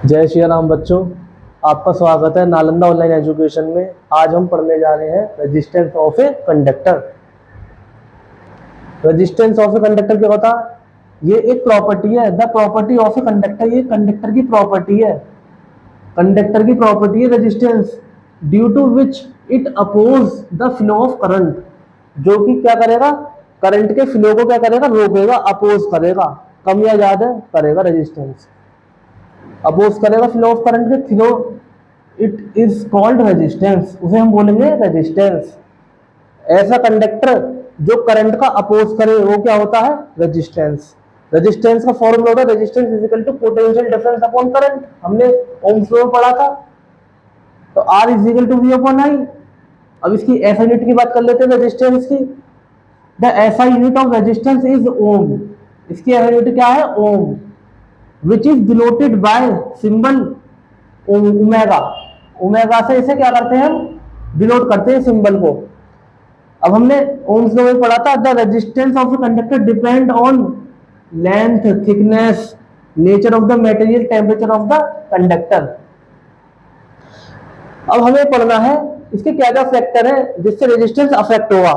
जय श्री राम बच्चों, आपका स्वागत है नालंदा ऑनलाइन एजुकेशन में। आज हम पढ़ने जा रहे हैं resistance of a conductor. Resistance of a conductor क्या होता है? ये एक प्रॉपर्टी है, the property of a conductor. ये कंडक्टर की प्रॉपर्टी है, कंडक्टर की प्रॉपर्टी है resistance, due to which it oppose the flow of current. जो कि क्या करेगा? करंट के फ्लो को क्या करेगा? रोकेगा, अपोज करेगा, कम या ज्यादा करेगा। रेजिस्टेंस अपोज करेगा फ्लो ऑफ करंट के flow, it is called resistance, उसे हम बोलेंगे रेजिस्टेंस। ऐसा कंडक्टर जो करंट का अपोज करे वो क्या होता है? रेजिस्टेंस। रेजिस्टेंस का फॉर्मूला होता है resistance is equal to potential difference upon current. हमने ओम्स लॉ में पढ़ा था। तो R is equal to V upon I. अब इसकी एसआई यूनिट की बात कर लेते हैं रेजिस्टेंस की। The SI unit of resistance is ohm. इसकी एसआई यूनिट क्या है? Ohm, which is denoted by symbol omega. Omega से इसे क्या करते हैं? हम डिनोट करते हैं सिंबल को। अब हमने ओम्स लॉ में पढ़ा था, the resistance of a conductor depend on length, thickness, nature of the material, temperature of the conductor. अब हमें पढ़ना है इसके क्या क्या फैक्टर है जिससे रेजिस्टेंस अफेक्ट होगा।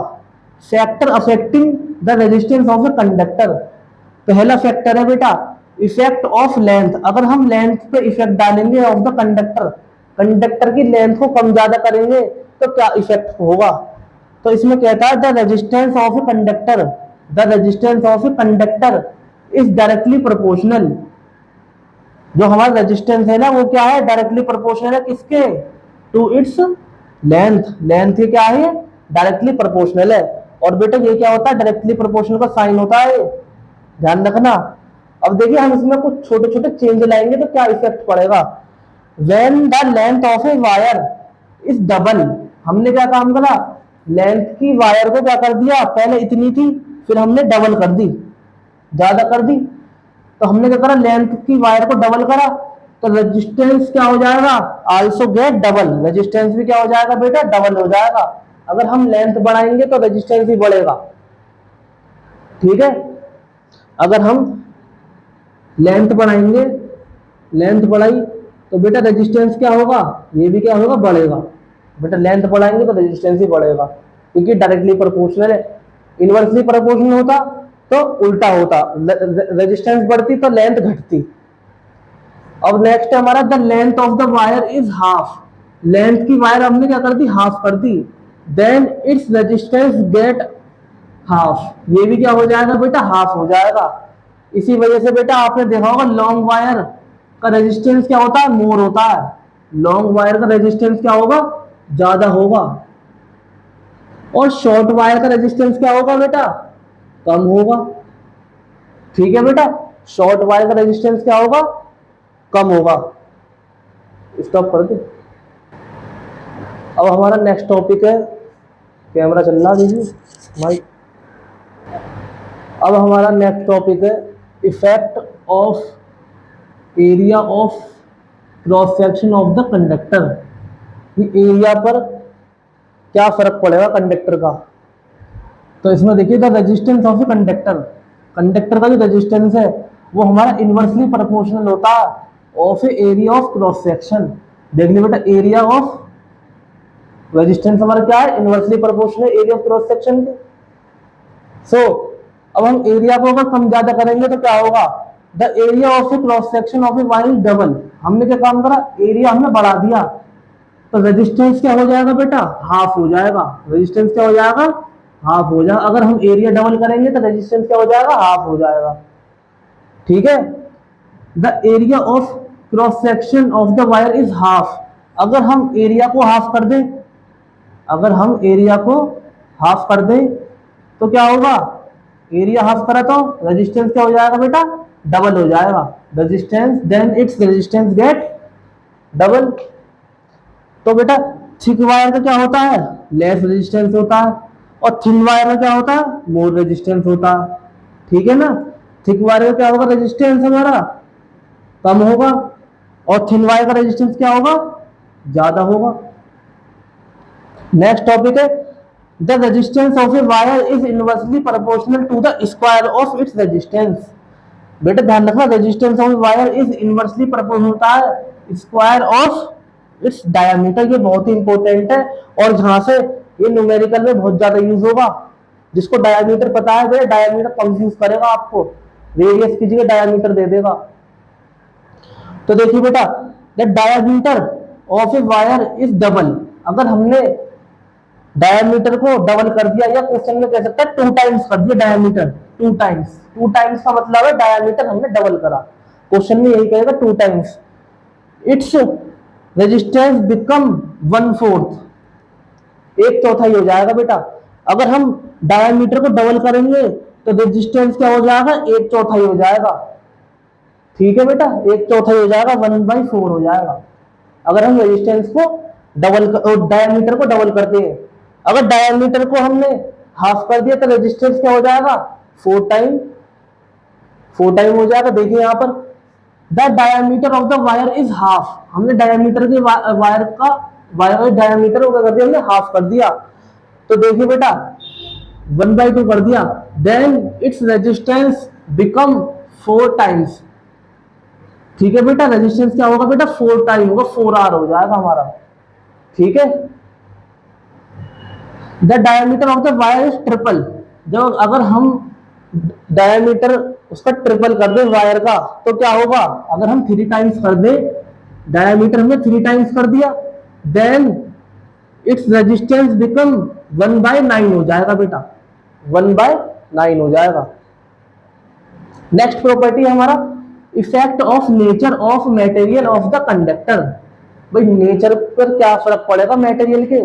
Factor affecting the resistance of a conductor. पहला फैक्टर है बेटा इफेक्ट ऑफ लेंथ। अगर हम लेंथ पे इफेक्ट डालेंगे ऑफ द कंडक्टर, कंडक्टर की लेंथ को कम ज्यादा करेंगे तो क्या इफेक्ट होगा? तो इसमें कहता है the resistance of a conductor, the resistance of a conductor is directly proportional. जो हमारा रेजिस्टेंस है ना वो क्या है? डायरेक्टली प्रोपोर्शनल है किसके? To its length. लेंथ क्या है? डायरेक्टली प्रोपोर्शनल है। और बेटा ये क्या होता है? डायरेक्टली प्रोपोर्शनल का साइन होता है, ध्यान रखना। अब देखिए हम इसमें कुछ छोटे छोटे चेंज लाएंगे तो क्या इफेक्ट पड़ेगा। When the length of a wire is double. हमने क्या काम करा? लेंथ की वायर को क्या कर दिया? पहले इतनी थी, फिर हमने डबल कर दी, ज्यादा कर दी। तो हमने क्या करा? लेंथ की वायर को डबल करा तो रेजिस्टेंस क्या हो जाएगा? Also get double. रेजिस्टेंस भी क्या हो जाएगा बेटा? डबल हो जाएगा। अगर हम लेंथ बढ़ाएंगे तो रेजिस्टेंस भी बढ़ेगा, ठीक है। अगर हम लेंथ बढ़ाएंगे, लेंथ बढ़ाई तो बेटा रेजिस्टेंस क्या होगा? ये भी क्या होगा? बढ़ेगा। बेटा लेंथ बढ़ाएंगे तो रेजिस्टेंस ही बढ़ेगा, क्योंकि डायरेक्टली प्रोपोर्शनल है। इनवर्सली प्रोपोर्शनल होता तो उल्टा होता, रेजिस्टेंस बढ़ती तो लेंथ घटती। अब नेक्स्ट है हमारा the length of the wire is half. Length की वायर हमने क्या कर दी? हाफ कर दी। Then its resistance get half. ये भी क्या हो जाएगा बेटा? हाफ हो जाएगा। इसी वजह से बेटा आपने देखा होगा लॉन्ग वायर का रेजिस्टेंस क्या होता है? मोर होता है। लॉन्ग वायर का रेजिस्टेंस क्या होगा? ज्यादा होगा। और शॉर्ट वायर का रेजिस्टेंस क्या होगा बेटा? कम होगा, ठीक है बेटा। शॉर्ट वायर का रेजिस्टेंस क्या होगा? कम होगा। स्टॉप कर दे। अब हमारा नेक्स्ट टॉपिक है, कैमरा चल रहा दीजिए माइक। अब हमारा नेक्स्ट टॉपिक है effect of area of cross section of the conductor. Area पर क्या फर्क पड़ेगा कंडक्टर का। तो इसमें देखिए the resistance of a conductor, conductor का जो रेजिस्टेंस है वो हमारा इनवर्सली प्रोपोर्शनल होता है of A area of cross section. देख लीजिए बेटा एरिया ऑफ रेजिस्टेंस हमारा क्या है? Inversely proportional area of cross section के। सो अब हम एरिया को अगर कम ज्यादा करेंगे तो क्या होगा? The area of A cross section of a wire is double. हमने क्या काम करा? एरिया हमने बढ़ा दिया तो रेजिस्टेंस क्या हो जाएगा बेटा? हाफ हो जाएगा। रेजिस्टेंस क्या हो जाएगा? हाफ हो जाएगा। अगर हम एरिया डबल करेंगे तो रेजिस्टेंस क्या हो जाएगा? हाफ हो जाएगा, ठीक है। The area of cross section of the wire is half. अगर हम एरिया को हाफ कर दें, अगर हम एरिया को हाफ कर दें तो क्या होगा? एरिया हाफ करा तो रेजिस्टेंस क्या हो जाएगा बेटा? डबल हो जाएगा। Resistance then its resistance get double. तो बेटा थिक वायर का क्या होता है? लेस रेजिस्टेंस होता है। और थिन वायर में क्या होता है? मोर रेजिस्टेंस होता है, ठीक है ना। थिक वायर का क्या होगा? रेजिस्टेंस हमारा कम होगा और थिन वायर का रेजिस्टेंस क्या होगा? ज्यादा होगा। नेक्स्ट टॉपिक है the resistance of a wire is inversely proportional to the square of its resistance. बेटा ध्यान रखना, resistance of wire is inversely proportional होता है स्क्वायर ऑफ इट्स डायमीटर। ये बहुत ही इंपॉर्टेंट है और जहां से ये न्यूमेरिकल में बहुत ज्यादा यूज होगा। जिसको डायमीटर पता है बेटा डायमीटर कंफ्यूज करेगा आपको, रेडियस की जगह डायमीटर दे देगा। तो देखिए बेटा, the diameter of a wire is double. अगर हमने डायमीटर को डबल कर दिया, या क्वेश्चन में कह सकता है 2 टाइम्स कर दिया डायमीटर, 2 टाइम्स। 2 टाइम्स का मतलब है डायमीटर हमने डबल करा, क्वेश्चन में यही कहेगा 2 टाइम्स। इट्स रेजिस्टेंस बिकम 1/4, एक चौथाई हो जाएगा बेटा। अगर हम डायमीटर को डबल करेंगे तो रेजिस्टेंस क्या हो जाएगा, एक चौथाई हो जाएगा। ठीक है बेटा, एक चौथाई हो जाएगा, 1/4 हो जाएगा अगर हम रेजिस्टेंस को डबल डायमीटर को डबल करते हैं। अगर डायमीटर को हमने हाफ कर दिया तो रेजिस्टेंस क्या हो जाएगा, 4 टाइम हो जाएगा। देखिए यहाँ पर the diameter of the wire is half, हमने डायमीटर के वायर का डायमीटर को कर दिया, हमने हाफ कर दिया। तो देखिए बेटा 1/2 कर दिया, then its resistance become 4 times. ठीक है बेटा, रेजिस्टेंस क्या होगा बेटा, 4 टाइम होगा, 4R हो जाएगा हमारा। ठीक है, the diameter of the wire is triple. जब अगर हम डायमीटर उसका ट्रिपल कर दे वायर का तो क्या होगा, अगर हम 3 टाइम्स कर दे, डायमीटर हमने 3 टाइम्स कर दिया, देन इट्स रेजिस्टेंस बिकम 1/9 हो जाएगा बेटा, 1/9 हो जाएगा। नेक्स्ट प्रॉपर्टी हमारा effect of nature of material of the conductor. भाई नेचर पर क्या फर्क पड़ेगा मटेरियल के,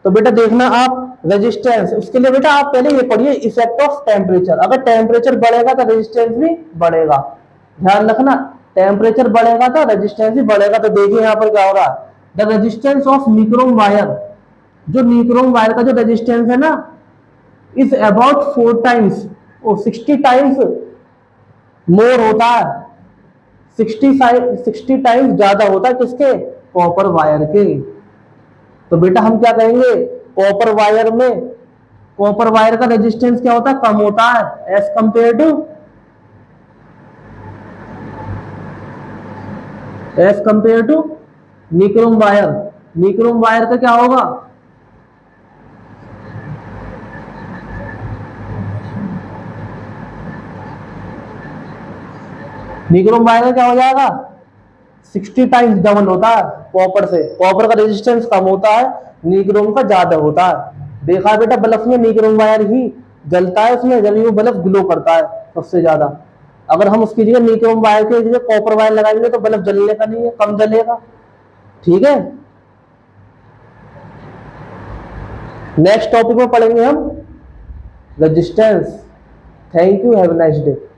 तो बेटा देखना आप रेजिस्टेंस, उसके लिए बेटा आप पहले ये पढ़िए इफेक्ट ऑफ टेम्परेचर। अगर टेम्परेचर बढ़ेगा तो रेजिस्टेंस भी बढ़ेगा, ध्यान रखना, टेम्परेचर बढ़ेगा तो रेजिस्टेंस भी बढ़ेगा। तो देखिए यहाँ पर क्या हो रहा है, the resistance of nichrome wire, जो निक्रोम वायर का जो रेजिस्टेंस है ना, is about 4 times, 60 times more होता है, 60 टाइम्स ज्यादा होता है किसके, कॉपर वायर के। तो बेटा हम क्या कहेंगे, कॉपर वायर का रेजिस्टेंस क्या होता है, कम होता है as compare to nichrome wire. Nichrome wire का क्या होगा, निक्रोम वायर का क्या हो जाएगा, 60 टाइम्स डबल होता है कॉपर से। कॉपर का रेजिस्टेंस कम होता है, निक्रोम का ज्यादा होता है। देखा बेटा बल्ब में निक्रोम वायर ही जलता है उसमें, जब वो बल्ब ग्लो करता है सबसे ज्यादा। अगर हम उसकी जगह निक्रोम वायर की जगह कॉपर वायर लगाएंगे तो बल्ब जलने का नहीं है, कम जलेगा। ठीक है, नेक्स्ट टॉपिक में पढ़ेंगे हम resistance. Thank you, have a nice day.